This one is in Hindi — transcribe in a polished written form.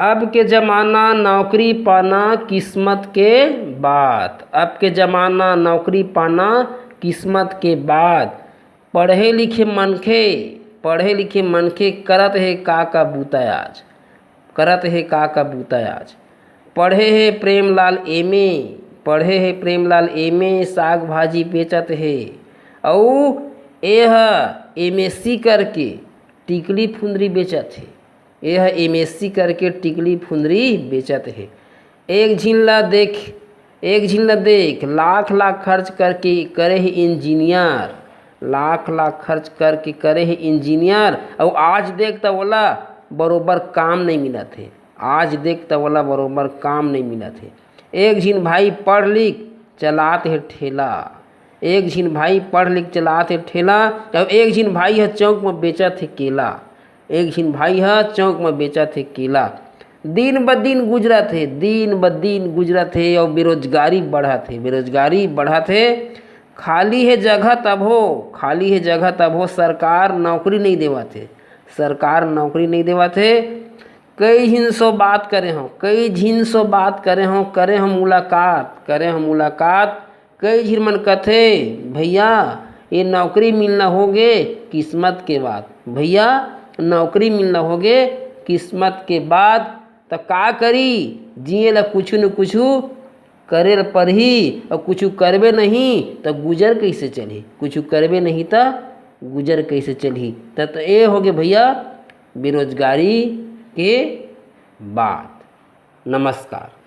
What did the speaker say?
अब के ज़माना नौकरी पाना किस्मत के बात। अब के ज़माना नौकरी पाना किस्मत के बाद। पढ़े लिखे मनखे करत है का बूता आज। करत है का बूता आज। पढ़े है प्रेमलाल एमे साग भाजी बेचत है। और यह एमएससी करके टिकली फुंदरी बेचत है। यह एमएससी करके टिकली फुंदरी बेचत है। एक झिल्ला देख लाख खर्च करके करे है इंजीनियर। लाख खर्च करके करे है इंजीनियर। और आज देख तो बोला बरोबर काम नहीं मिला थे। आज देख तो बोला बरोबर काम नहीं मिला थे। एक झिन भाई पढ़ लिख चलात है ठेला। एक झिन भाई पढ़ लिख चलात है ठेला। और एक झिन भाई है चौक में बेचत है केला। एक झिन भाई है चौक में बेचत है केला। दिन ब दिन गुजरत है। और बेरोजगारी बढ़त है। खाली है जगह तब हो सरकार नौकरी नहीं देवत है। कई झिन सो बात करे हों करे हम मुलाकात। कई झिन मन कथे भैया ये नौकरी मिलना होगे किस्मत के बाद। भैया नौकरी मिलना होगे किस्मत के बाद। तो का करी जिए ला कुछ न कुछ करे ल परही। और कुछ करबे नहीं तो गुजर कैसे चलही। तो ये हो गए भैया बेरोजगारी के बाद। नमस्कार।